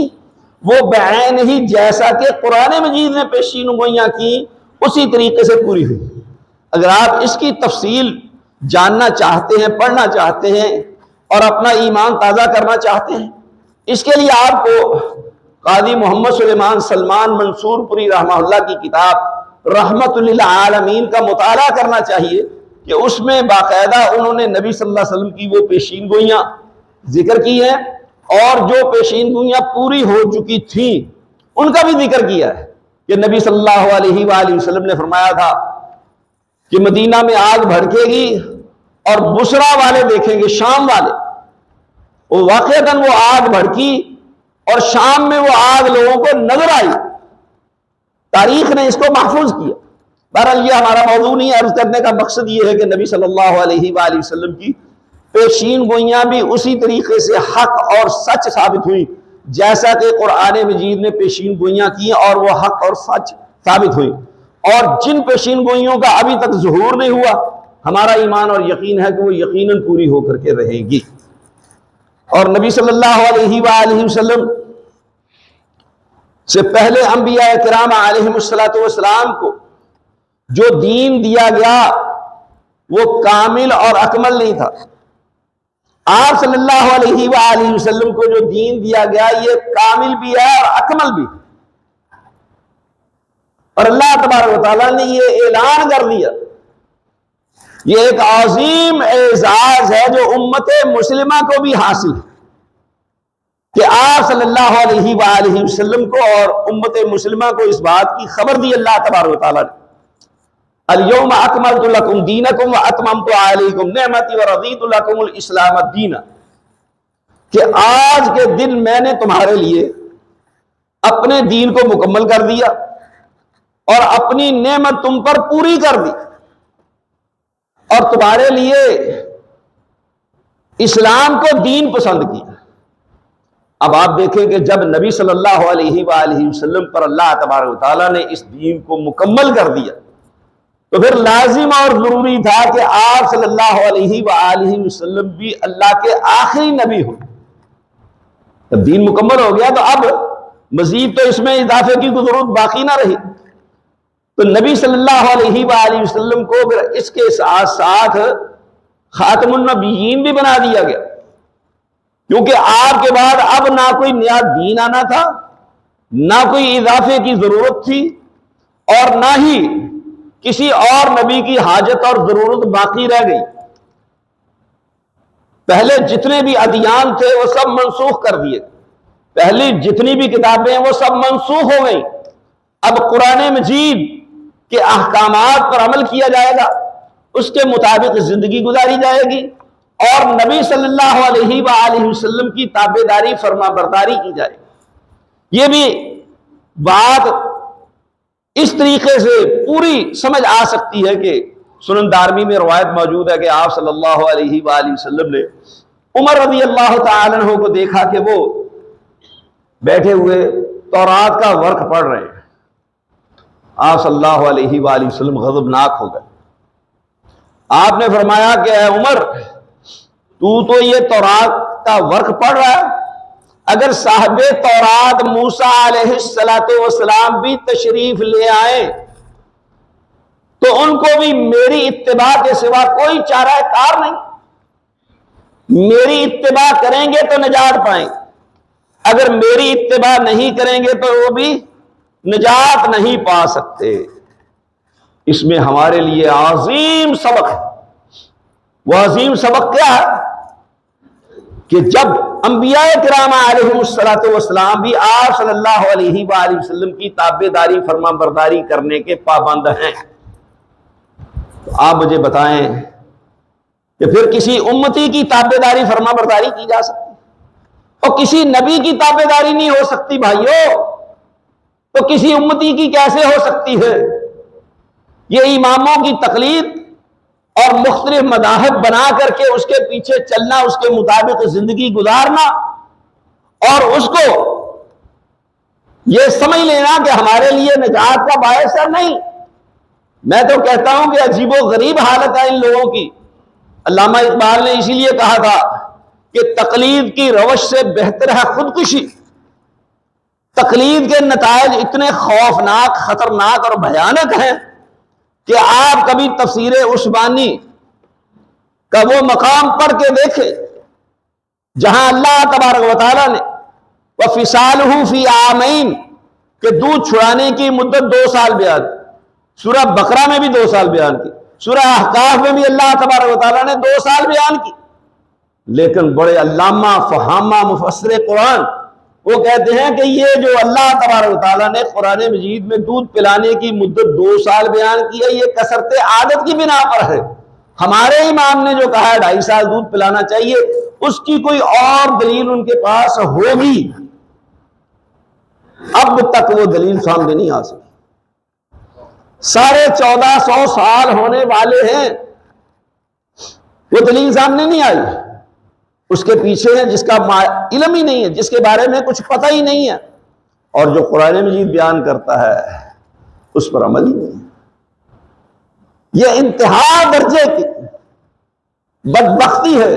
وہ بعین ہی جیسا کہ قرآن مجید نے پیشین گوئیاں کی اسی طریقے سے پوری ہوئی۔ اگر آپ اس کی تفصیل جاننا چاہتے ہیں، پڑھنا چاہتے ہیں، اور اپنا ایمان تازہ کرنا چاہتے ہیں، اس کے لیے آپ کو قاضی محمد سلیمان سلمان منصور پوری رحمہ اللہ کی کتاب رحمت للعالمین کا مطالعہ کرنا چاہیے، کہ اس میں باقاعدہ انہوں نے نبی صلی اللہ علیہ وسلم کی وہ پیشین گوئیاں ذکر کی ہیں، اور جو پیشین گوئیاں پوری ہو چکی تھیں ان کا بھی ذکر کیا ہے، کہ نبی صلی اللہ علیہ وآلہ وسلم نے فرمایا تھا کہ مدینہ میں آگ بھڑکے گی، اور بصرہ والے دیکھیں گے، شام والے، وہ واقعتاً وہ آگ بھڑکی، اور شام میں وہ آگ لوگوں کو نظر آئی۔ تاریخ نے اس کو محفوظ کیا۔ بہرحال یہ ہمارا موضوع نہیں، عرض کرنے کا مقصد یہ ہے کہ نبی صلی اللہ علیہ وآلہ وسلم کی پیشین گوئیاں بھی اسی طریقے سے حق اور سچ ثابت ہوئی جیسا کہ قرآن مجید نے پیشین گوئیاں کی، اور وہ حق اور سچ ثابت ہوئی۔ اور جن پیشین گوئیوں کا ابھی تک ظہور نہیں ہوا، ہمارا ایمان اور یقین ہے کہ وہ یقیناً پوری ہو کر کے رہے گی۔ اور نبی صلی اللہ علیہ وآلہ وسلم سے پہلے انبیاء کرام علیہم السلام کو جو دین دیا گیا وہ کامل اور اکمل نہیں تھا۔ آپ صلی اللہ علیہ وآلہ وسلم کو جو دین دیا گیا یہ کامل بھی ہے اور اکمل بھی، اور اللہ تبارک و تعالیٰ نے یہ اعلان کر دیا۔ یہ ایک عظیم اعزاز ہے جو امت مسلمہ کو بھی حاصل ہے۔ کہ آپ صلی اللہ علیہ وآلہ وسلم کو اور امت مسلمہ کو اس بات کی خبر دی اللہ تبارک و تعالیٰ نے، الیوم اکملت لکم دینکم واتممت علیکم نعمتی ورضیت لکم الاسلام دینا، کہ آج کے دن میں نے تمہارے لیے اپنے دین کو مکمل کر دیا اور اپنی نعمت تم پر پوری کر دی اور تمہارے لیے اسلام کو دین پسند کیا۔ اب آپ دیکھیں کہ جب نبی صلی اللہ علیہ وآلہ وسلم پر اللہ تبارک و تعالیٰ نے اس دین کو مکمل کر دیا تو پھر لازم اور ضروری تھا کہ آپ صلی اللہ علیہ وآلہ وسلم بھی اللہ کے آخری نبی ہوں۔ جب دین مکمل ہو گیا تو اب مزید تو اس میں اضافے کی کوئی ضرورت باقی نہ رہی، تو نبی صلی اللہ علیہ وآلہ وسلم کو پھر اس کے ساتھ ساتھ خاتم النبیین بھی بنا دیا گیا، کیونکہ آپ کے بعد اب نہ کوئی نیا دین آنا تھا، نہ کوئی اضافے کی ضرورت تھی، اور نہ ہی کسی اور نبی کی حاجت اور ضرورت باقی رہ گئی۔ پہلے جتنے بھی ادیان تھے وہ سب منسوخ کر دیے، پہلی جتنی بھی کتابیں وہ سب منسوخ ہو گئیں۔ اب قرآن مجید کے احکامات پر عمل کیا جائے گا، اس کے مطابق زندگی گزاری جائے گی، اور نبی صلی اللہ علیہ وآلہ وسلم کی تابعداری فرما برداری کی جائے گی۔ یہ بھی بات اس طریقے سے پوری سمجھ آ سکتی ہے کہ سنن دارمی میں روایت موجود ہے کہ آپ صلی اللہ علیہ وآلہ وسلم نے عمر رضی اللہ تعالی عنہ کو دیکھا کہ وہ بیٹھے ہوئے تورات کا ورق پڑھ رہے ہیں۔ آپ صلی اللہ علیہ وآلہ وسلم غضبناک ہو گئے۔ آپ نے فرمایا کہ اے عمر، تو یہ تورات کا ورق پڑھ رہا ہے، اگر صاحب تورات موسیٰ علیہ السلام بھی تشریف لے آئیں تو ان کو بھی میری اتباع کے سوا کوئی چارہ کار نہیں، میری اتباع کریں گے تو نجات پائیں، اگر میری اتباع نہیں کریں گے تو وہ بھی نجات نہیں پا سکتے۔ اس میں ہمارے لیے عظیم سبق ہے۔ وہ عظیم سبق کیا ہے کہ جب انبیاء کرام علیہم السلام بھی آپ صلی اللہ علیہ وآلہ وسلم کی تابعداری فرما برداری کرنے کے پابند ہیں، تو آپ مجھے بتائیں کہ پھر کسی امتی کی تابعداری فرما برداری کی جا سکتی اور کسی نبی کی تابعداری نہیں ہو سکتی؟ بھائیو، تو کسی امتی کی کیسے ہو سکتی ہے؟ یہ اماموں کی تقلید اور مختلف مذاہب بنا کر کے اس کے پیچھے چلنا، اس کے مطابق زندگی گزارنا، اور اس کو یہ سمجھ لینا کہ ہمارے لیے نجات کا باعث ہے، نہیں۔ میں تو کہتا ہوں کہ عجیب و غریب حالت ہے ان لوگوں کی۔ علامہ اقبال نے اسی لیے کہا تھا کہ تقلید کی روش سے بہتر ہے خودکشی۔ تقلید کے نتائج اتنے خوفناک، خطرناک اور بھیانک ہیں کہ آپ کبھی تفسیر عثمانی کا وہ مقام پڑھ کے دیکھیں جہاں اللہ تبارک و تعالیٰ نے وَفِصَالُهُ فِي عَامَيْنِ کہ دودھ چھڑانے کی مدت 2 سال بیان، سورہ بقرہ میں بھی 2 سال بیان کی، سورہ احقاف میں بھی اللہ تبارک و تعالیٰ نے 2 سال بیان کی، لیکن بڑے علامہ فہامہ مفسر قرآن وہ کہتے ہیں کہ یہ جو اللہ تبارک و تعالیٰ نے قرآن مجید میں دودھ پلانے کی مدت 2 سال بیان کی ہے، یہ کثرت عادت کی بنا پر ہے۔ ہمارے امام نے جو کہا ہے 2.5 سال دودھ پلانا چاہیے، اس کی کوئی اور دلیل ان کے پاس ہوگی، اب تک وہ دلیل سامنے نہیں آ سکی۔ 1450 سال ہونے والے ہیں، وہ دلیل سامنے نہیں آئی۔ اس کے پیچھے ہے جس کا علم ہی نہیں ہے، جس کے بارے میں کچھ پتہ ہی نہیں ہے، اور جو قرآن مجید بیان کرتا ہے اس پر عمل ہی نہیں ہے۔ یہ انتہا درجے کی بدبختی ہے،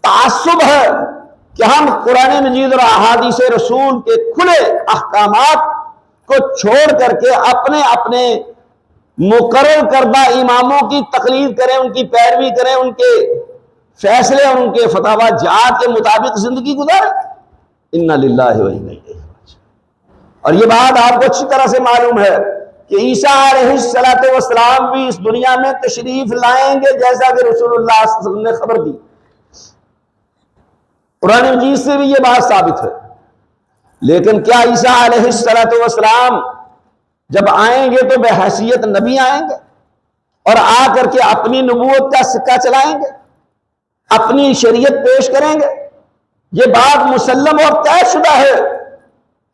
تعصب ہے کہ ہم قرآن مجید اور احادیث رسول کے کھلے احکامات کو چھوڑ کر کے اپنے اپنے مقرر کردہ اماموں کی تقلید کریں، ان کی پیروی کریں، ان کے فیصلے اور ان کے فتاوی جات کے مطابق زندگی گزاریں۔ انا للہ و انا الیہ راجعون۔ اور یہ بات آپ کو اچھی طرح سے معلوم ہے کہ عیسیٰ علیہ السلام بھی اس دنیا میں تشریف لائیں گے، جیسا کہ رسول اللہ صلی اللہ علیہ وسلم نے خبر دی۔ قرآن مجید سے بھی یہ بات ثابت ہے۔ لیکن کیا عیسیٰ علیہ السلام جب آئیں گے تو بحیثیت نبی آئیں گے اور آ کر کے اپنی نبوت کا سکہ چلائیں گے، اپنی شریعت پیش کریں گے؟ یہ بات مسلم اور طے شدہ ہے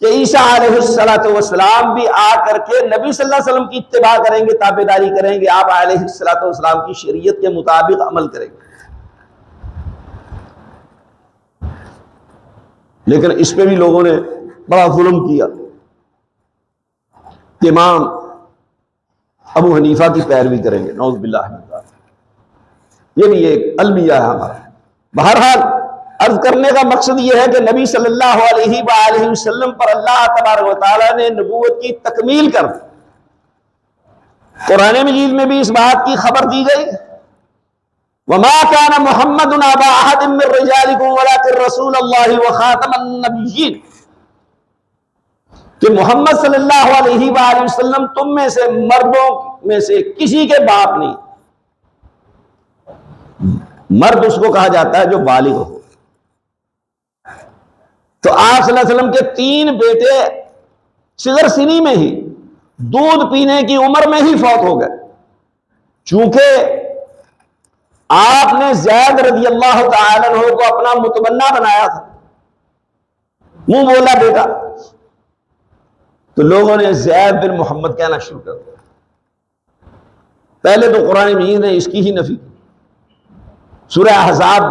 کہ عیسیٰ علیہ السلام بھی آ کر کے نبی صلی اللہ علیہ وسلم کی اتباع کریں گے، تابعداری کریں گے، آپ علیہ السلام کی شریعت کے مطابق عمل کریں گے۔ لیکن اس پہ بھی لوگوں نے بڑا ظلم کیا کہ امام ابو حنیفہ کی پیروی کریں گے، نعوذ باللہ من ذالک۔ یہ بھی ایک المیہ ہے ہمارا۔ بہرحال عرض کرنے کا مقصد یہ ہے کہ نبی صلی اللہ علیہ وآلہ وسلم پر اللہ تبارک و تعالیٰ نے نبوت کی تکمیل کر دی۔ قرآن مجید میں بھی اس بات کی خبر دی گئی، وَمَا كَانَ مُحَمَّدٌ أَبَا أَحَدٍ مِّن رِّجَالِكُمْ وَلَٰكِن رَّسُولَ اللَّهِ وَخَاتَمَ النَّبِيِّينَ، کہ محمد صلی اللہ علیہ وآلہ وسلم تم میں سے مردوں میں سے کسی کے باپ نہیں۔ مرد اس کو کہا جاتا ہے جو بالغ ہو۔ تو آپ صلی اللہ علیہ وسلم کے 3 بیٹے صغر سنی میں ہی، دودھ پینے کی عمر میں ہی فوت ہو گئے۔ چونکہ آپ نے زید رضی اللہ تعالی عنہ کو اپنا متبنہ بنایا تھا، منہ بولا بیٹا، تو لوگوں نے زید بن محمد کہنا شروع کر دیا۔ پہلے تو قرآن مجید نے اس کی ہی نفی کی۔ سورہ احزاب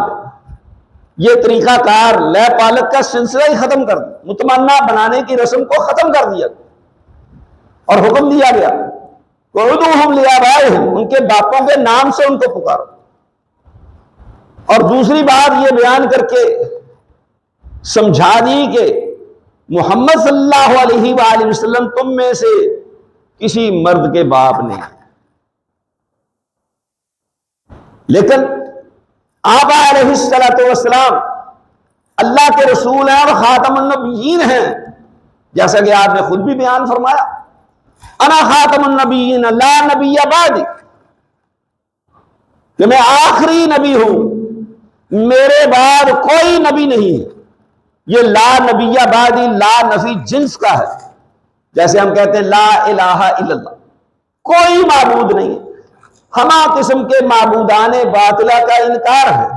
یہ طریقہ کار لے پالک کا سلسلہ ہی ختم کر دیا، متمنہ بنانے کی رسم کو ختم کر دیا اور حکم دیا گیا وَعُدُوهُمْ لِآبَائِهِمْ، ان کے باپوں کے نام سے ان کو پکارو۔ اور دوسری بات یہ بیان کر کے سمجھا دی کہ محمد صلی اللہ علیہ وآلہ وسلم تم میں سے کسی مرد کے باپ نہیں، لیکن آپ علیہ السلام اللہ کے رسول ہیں اور خاتم النبیین ہیں، جیسا کہ آپ نے خود بھی بیان فرمایا، انا خاتم النبیین لا نبی بعدی، کہ میں آخری نبی ہوں، میرے بعد کوئی نبی نہیں ہے۔ یہ لا نبی بعدی لا نفی جنس کا ہے، جیسے ہم کہتے ہیں لا الہ الا اللہ، کوئی معبود نہیں ہے۔ ہما قسم کے معبودان باطلہ کا انکار ہے،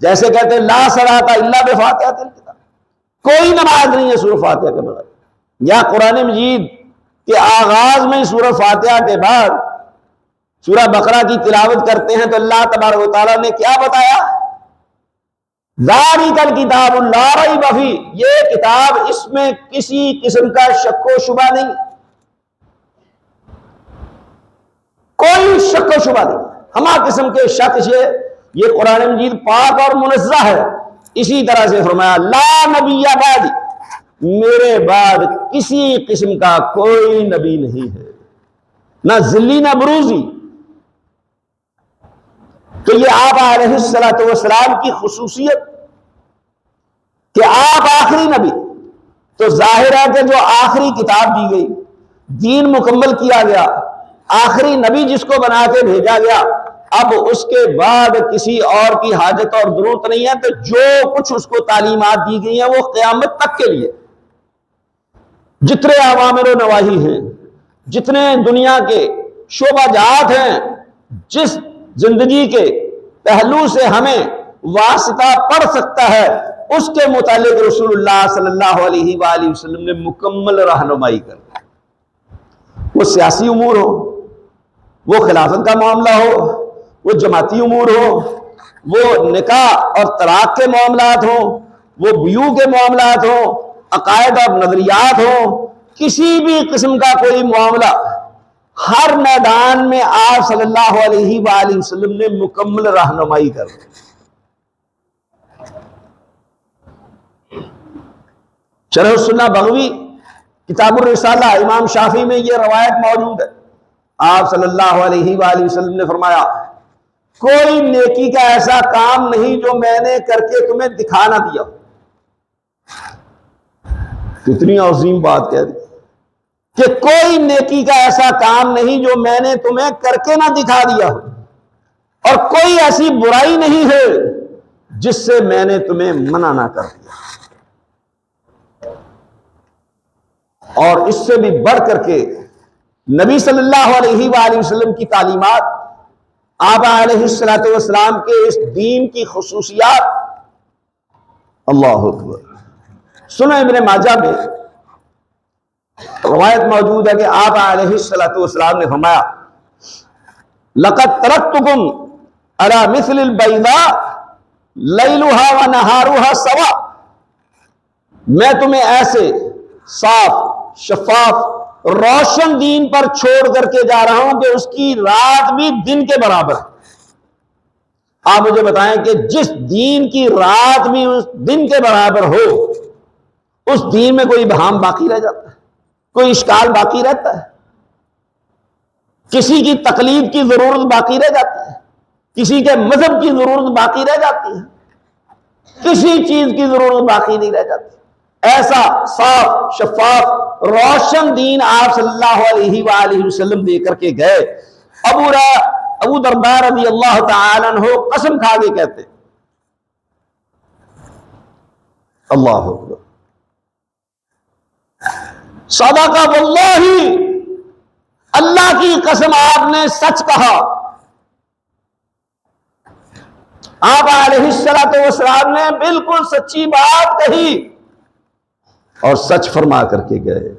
جیسے کہتے ہیں لا صلاۃ الا بفاتحۃ الکتاب، کوئی نماز نہیں ہے سورہ فاتحہ کے بغیر۔ یا قرآن مجید کے آغاز میں سورہ فاتحہ کے بعد سورہ بقرہ کی تلاوت کرتے ہیں تو اللہ تبارک و تعالیٰ نے کیا بتایا؟ ذالک الکتاب لا ریب فیہ، یہ کتاب، اس میں کسی قسم کا شک و شبہ نہیں، کوئی شک و شبہ نہیں، ہما قسم کے شک سے یہ قرآن مجید پاک اور منزہ ہے۔ اسی طرح سے فرمایا لا نبی بعدی، میرے بعد کسی قسم کا کوئی نبی نہیں ہے، نہ ذلی نہ بروزی۔ تو یہ آپ علیہ السلام کی خصوصیت کہ آپ آخری نبی، تو ظاہر ہے کہ جو آخری کتاب دی گئی، دین مکمل کیا گیا، آخری نبی جس کو بنا کے بھیجا گیا، اب اس کے بعد کسی اور کی حاجت اور ضرورت نہیں ہے۔ تو جو کچھ اس کو تعلیمات دی گئی ہیں وہ قیامت تک کے لیے، جتنے اوامر و نواہی ہیں، جتنے دنیا کے شعبہ جات ہیں، جس زندگی کے پہلو سے ہمیں واسطہ پڑ سکتا ہے، اس کے متعلق رسول اللہ صلی اللہ علیہ وآلہ وسلم نے مکمل رہنمائی کر دی۔ وہ سیاسی امور ہو، وہ خلافت کا معاملہ ہو، وہ جماعتی امور ہو، وہ نکاح اور طلاق کے معاملات ہوں، وہ بیوہ کے معاملات ہوں، عقائد اور نظریات ہوں، کسی بھی قسم کا کوئی معاملہ، ہر میدان میں آپ صلی اللہ علیہ وآلہ وسلم نے مکمل رہنمائی کر دی۔ شرح السنہ بغوی کتاب الرسالہ امام شافعی میں یہ روایت موجود ہے، آپ صلی اللہ علیہ وآلہ وسلم نے فرمایا کوئی نیکی کا ایسا کام نہیں جو میں نے کر کے تمہیں دکھا نہ دیا۔ کتنی عظیم بات کہہ دی کہ کوئی نیکی کا ایسا کام نہیں جو میں نے تمہیں کر کے نہ دکھا دیا، اور کوئی ایسی برائی نہیں ہے جس سے میں نے تمہیں منع نہ کر دیا. اور اس سے بھی بڑھ کر کے نبی صلی اللہ علیہ وآلہ وسلم کی تعلیمات، آقا علیہ الصلوۃ والسلام کے اس دین کی خصوصیات. اللہ اکبر. سنن ابن ماجہ میں روایت موجود ہے کہ آقا علیہ الصلوۃ والسلام نے فرمایا لقد ترکتکم علی مثل البیضاء لیلها ونہارها سوا. میں تمہیں ایسے صاف شفاف روشن دین پر چھوڑ کر کے جا رہا ہوں کہ اس کی رات بھی دن کے برابر. آپ مجھے بتائیں کہ جس دین کی رات بھی اس دن کے برابر ہو، اس دین میں کوئی ابہام باقی رہ جاتا ہے؟ کوئی اشکال باقی رہتا ہے؟ کسی کی تقلید کی ضرورت باقی رہ جاتی ہے؟ کسی کے مذہب کی ضرورت باقی رہ جاتی ہے؟ کسی چیز کی ضرورت باقی نہیں رہ جاتی. ایسا صاف شفاف روشن دین آپ صلی اللہ علیہ وآلہ وسلم دے کر کے گئے. ابو درداء رضی اللہ تعالی عنہ قسم کھا کے کہتے اللہ اکبر صدق واللہ، اللہ کی قسم آپ نے سچ کہا. آپ علیہ الصلوۃ والسلام نے بالکل سچی بات کہی اور سچ فرما کر کے گئے.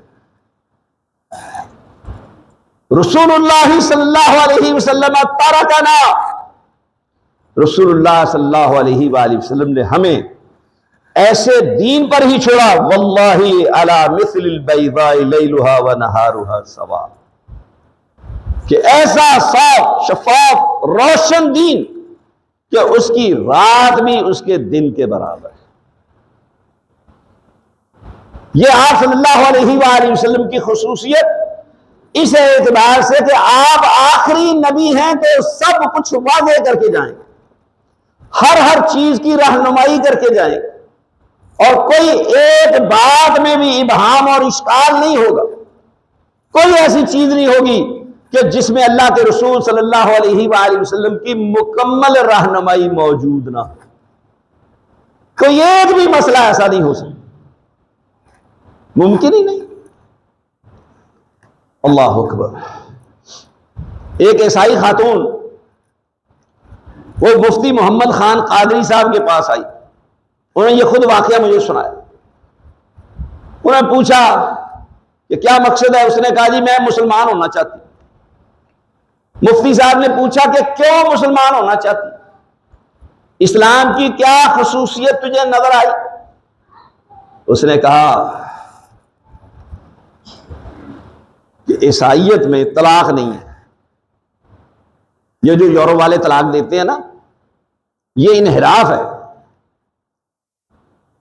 رسول اللہ صلی اللہ علیہ وسلم ترکنا، رسول اللہ صلی اللہ علیہ وآلہ وسلم نے ہمیں ایسے دین پر ہی چھوڑا. واللہ علی مثل البیضاء لیلها ونہارها سوا، کہ ایسا صاف شفاف روشن دین کہ اس کی رات بھی اس کے دن کے برابر ہے. یہ آپ صلی اللہ علیہ وآلہ وسلم کی خصوصیت اس اعتبار سے کہ آپ آخری نبی ہیں تو سب کچھ واضح کر کے جائیں، ہر چیز کی رہنمائی کر کے جائیں، اور کوئی ایک بات میں بھی ابہام اور اشکال نہیں ہوگا. کوئی ایسی چیز نہیں ہوگی کہ جس میں اللہ کے رسول صلی اللہ علیہ وآلہ وسلم کی مکمل رہنمائی موجود نہ ہو. کوئی ایک بھی مسئلہ ایسا نہیں ہو سکتا، ممکن ہی نہیں. اللہ اکبر. ایک عیسائی خاتون وہ مفتی محمد خان قادری صاحب کے پاس آئی. انہوں نے یہ خود واقعہ مجھے سنایا. انہوں نے پوچھا کہ کیا مقصد ہے؟ اس نے کہا جی میں مسلمان ہونا چاہتی ہوں. مفتی صاحب نے پوچھا کہ کیوں مسلمان ہونا چاہتی؟ اسلام کی کیا خصوصیت تجھے نظر آئی؟ اس نے کہا کہ عیسائیت میں طلاق نہیں ہے. یہ جو یورپ والے طلاق دیتے ہیں نا، یہ انحراف ہے.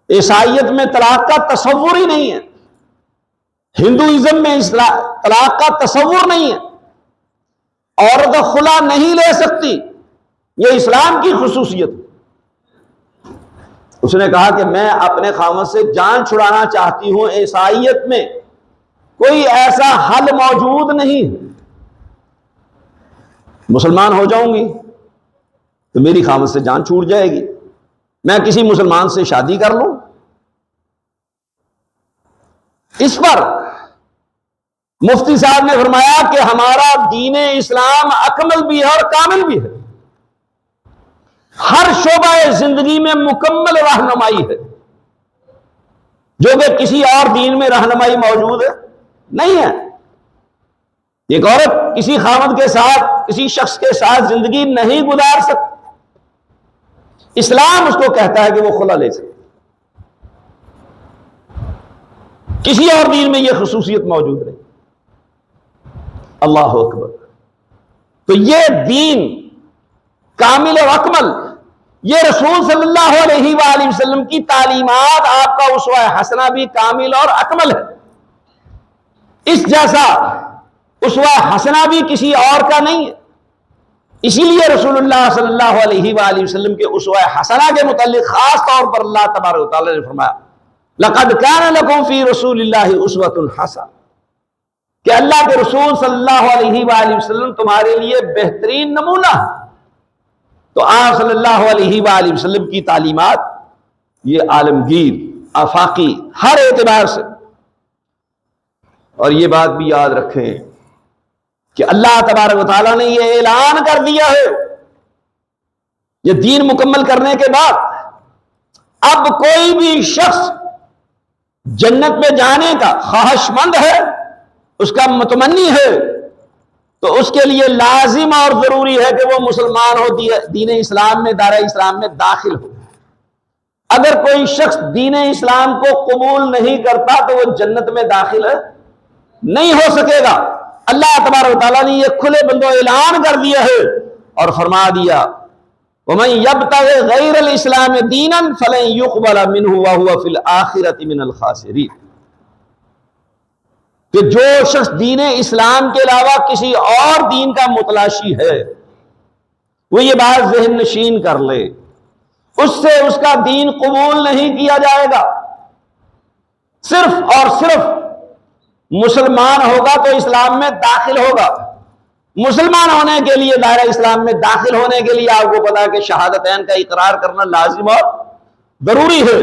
عیسائیت میں طلاق کا تصور ہی نہیں ہے. ہندوازم میں طلاق کا تصور نہیں ہے. عورت خلا نہیں لے سکتی، یہ اسلام کی خصوصیت. اس نے کہا کہ میں اپنے خاوند سے جان چھڑانا چاہتی ہوں، عیسائیت میں کوئی ایسا حل موجود نہیں. مسلمان ہو جاؤں گی تو میری خاوند سے جان چھوٹ جائے گی، میں کسی مسلمان سے شادی کر لوں. اس پر مفتی صاحب نے فرمایا کہ ہمارا دین اسلام اکمل بھی ہے اور کامل بھی ہے. ہر شعبہ زندگی میں مکمل رہنمائی ہے، جو کہ کسی اور دین میں رہنمائی موجود ہے نہیں ہے. ایک عورت کسی خاوند کے ساتھ، کسی شخص کے ساتھ زندگی نہیں گزار سکتی. اسلام اس کو کہتا ہے کہ وہ خلا لے سکتی. کسی اور دین میں یہ خصوصیت موجود نہیں. اللہ اکبر. تو یہ دین کامل اور اکمل، یہ رسول صلی اللہ علیہ وآلہ وسلم کی تعلیمات، آپ کا اسوہ حسنہ بھی کامل اور اکمل ہے. اس جیسا اسوہ حسنہ بھی کسی اور کا نہیں ہے. اسی لیے رسول اللہ صلی اللہ علیہ وآلہ وسلم کے اسوہ حسنہ کے متعلق خاص طور پر اللہ تبارک و تعالی نے فرمایا لقد کان لکم فی رسول اللہ اسوۃ حسنہ، کہ اللہ کے رسول صلی اللہ علیہ وآلہ وسلم تمہارے لیے بہترین نمونہ ہے. تو آپ صلی اللہ علیہ وآلہ وسلم کی تعلیمات یہ عالمگیر آفاقی ہر اعتبار سے. اور یہ بات بھی یاد رکھیں کہ اللہ تبارک و تعالیٰ نے یہ اعلان کر دیا ہے یہ دین مکمل کرنے کے بعد اب کوئی بھی شخص جنت میں جانے کا خواہش مند ہے، اس کا متمنی ہے، تو اس کے لیے لازم اور ضروری ہے کہ وہ مسلمان ہو، دین اسلام میں، دائرہ اسلام میں داخل ہو. اگر کوئی شخص دین اسلام کو قبول نہیں کرتا تو وہ جنت میں داخل نہیں ہو سکے گا. اللہ تبارک و تعالیٰ نے یہ کھلے بندوں اعلان کر دیا ہے اور فرما دیا وَمَن يَبْتَغِ غَيْرَ الْإِسْلَامِ دِينًا فَلَن يُقْبَلَ مِنْهُ وَهُوَ فِي الْآخِرَةِ مِنَ الْخَاسِرِينَ. کہ جو شخص دین اسلام کے علاوہ کسی اور دین کا متلاشی ہے وہ یہ بات ذہن نشین کر لے، اس سے اس کا دین قبول نہیں کیا جائے گا. صرف اور صرف مسلمان ہوگا تو اسلام میں داخل ہوگا. مسلمان ہونے کے لیے، دائرہ اسلام میں داخل ہونے کے لیے آپ کو پتا کہ شہادتین کا اقرار کرنا لازم اور ضروری ہے.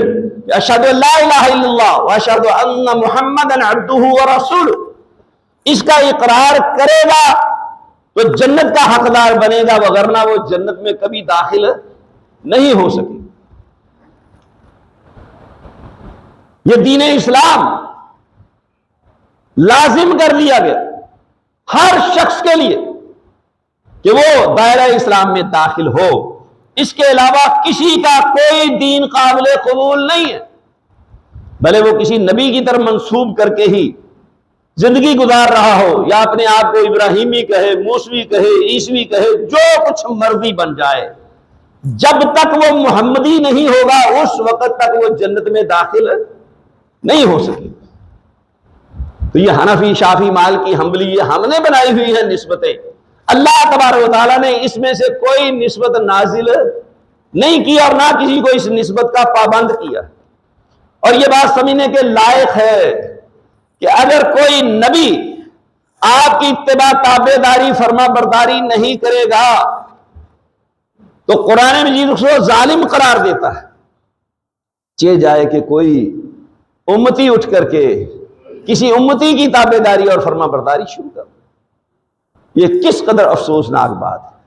اشہد ان لا الہ الا اللہ واشہد ان محمدا عبدہ ورسولہ، اس کا اقرار کرے گا تو جنت کا حقدار بنے گا، وگرنہ وہ جنت میں کبھی داخل نہیں ہو سکے. یہ دین اسلام لازم کر لیا گیا ہر شخص کے لیے کہ وہ دائرہ اسلام میں داخل ہو. اس کے علاوہ کسی کا کوئی دین قابل قبول نہیں ہے، بھلے وہ کسی نبی کی طرف منسوب کر کے ہی زندگی گزار رہا ہو، یا اپنے آپ کو ابراہیمی کہے، موسوی کہے، عیسوی کہے، جو کچھ مرضی بن جائے، جب تک وہ محمدی نہیں ہوگا اس وقت تک وہ جنت میں داخل نہیں ہو سکے. تو یہ حنفی، شافی، مالکی، حنبلی یہ ہم نے بنائی ہوئی ہے نسبتیں. اللہ تبارک و تعالیٰ نے اس میں سے کوئی نسبت نازل نہیں کی اور نہ کسی کو اس نسبت کا پابند کیا. اور یہ بات سمجھنے کے لائق ہے کہ اگر کوئی نبی آپ کی اتباع، تابع داری، فرما برداری نہیں کرے گا تو قرآن مجید اس کو ظالم قرار دیتا ہے. چاہے جائے کہ کوئی امتی اٹھ کر کے کسی امتی کی تابع داری اور فرما برداری شروع کر. یہ کس قدر افسوسناک بات ہے.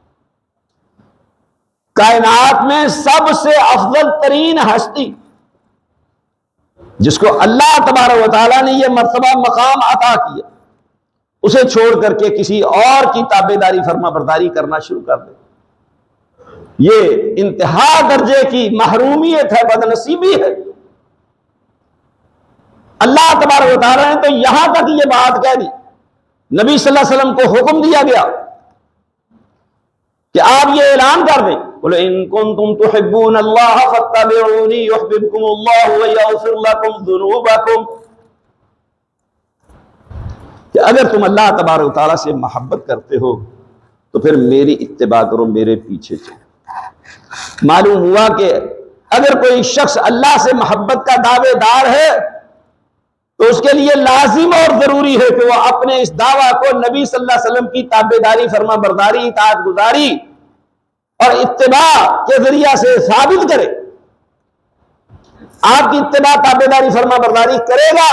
کائنات میں سب سے افضل ترین ہستی جس کو اللہ تبارک و تعالیٰ نے یہ مرتبہ مقام عطا کیا، اسے چھوڑ کر کے کسی اور کی تابع داری، فرما برداری کرنا شروع کر دے، یہ انتہا درجے کی محرومیت ہے، بدنصیبی ہے. اللہ تبارک و تعالیٰ نے تو یہاں تک یہ بات کہہ دی، نبی صلی اللہ علیہ وسلم کو حکم دیا گیا کہ آپ یہ اعلان کر دیں قُلْ إِن كُنتُمْ تُحِبُّونَ اللَّهَ فَاتَّبِعُونِي يُحْبِبْكُمُ اللَّهُ وَيَغْفِرْ لَكُمْ ذُنُوبَكُمْ، کہ اگر تم اللہ تبارک و تعالیٰ سے محبت کرتے ہو تو پھر میری اتباع کرو، میرے پیچھے چلو. معلوم ہوا کہ اگر کوئی شخص اللہ سے محبت کا دعوے دار ہے تو اس کے لیے لازم اور ضروری ہے کہ وہ اپنے اس دعویٰ کو نبی صلی اللہ علیہ وسلم کی تابع داری، فرما برداری، اطاعت گزاری اور اتباع کے ذریعہ سے ثابت کرے. آپ کی اتباع، تابع داری، فرما برداری کرے گا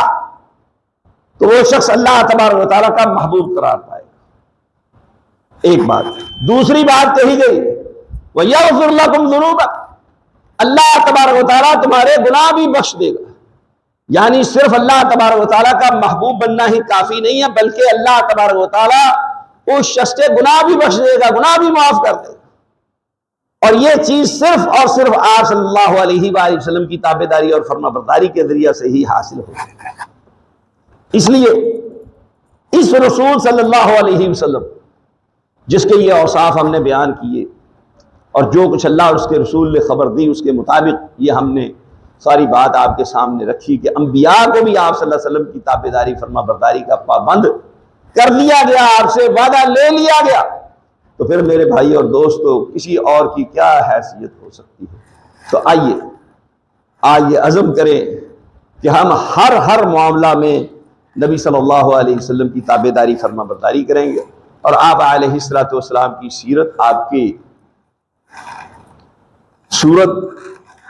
تو وہ شخص اللہ تبارک و تعالیٰ کا محبوب قرار پائے گا. ایک بات. دوسری بات کہی گئی وَيَغْفِرْ لَكُمْ ذُنُوبَكُمْ، اللہ تبارک و تعالیٰ تمہارے گناہ بھی بخش دے گا. یعنی صرف اللہ تبارک و تعالیٰ کا محبوب بننا ہی کافی نہیں ہے، بلکہ اللہ تبارک و تعالیٰ اس شخص کے گناہ بھی بخش دے گا، گناہ بھی معاف کر دے گا. اور یہ چیز صرف اور صرف آپ صلی اللہ علیہ وآلہ وسلم کی تابع داری اور فرما برداری کے ذریعہ سے ہی حاصل ہوگی. اس لیے اس رسول صلی اللہ علیہ وسلم جس کے یہ اوصاف ہم نے بیان کیے اور جو کچھ اللہ اور اس کے رسول نے خبر دی اس کے مطابق یہ ہم نے ساری بات آپ کے سامنے رکھی کہ انبیاء کو بھی آپ صلی اللہ علیہ وسلم کی تابع داری، فرما برداری کا پابند کر لیا گیا، آپ سے وعدہ لے لیا گیا، تو پھر میرے بھائی اور دوستو کسی اور کی کیا حیثیت ہو سکتی ہے. تو آئیے عزم کریں کہ ہم ہر معاملہ میں نبی صلی اللہ علیہ وسلم کی تابع داری، فرما برداری کریں گے اور آپ علیہ الصلوۃ والسلام کی سیرت، آپ کی صورت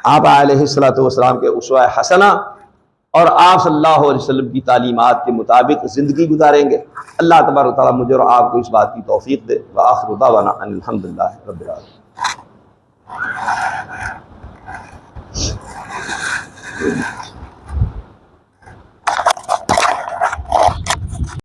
آپ علیہ السلام کے اسوہ حسنہ اور آپ صلی اللہ علیہ وسلم کی تعلیمات کے مطابق زندگی گزاریں گے۔ اللہ تبارک و تعالیٰ مجھے اور آپ کو اس بات کی توفیق دے۔ وآخر دعوانا ان الحمدللہ رب العالمین۔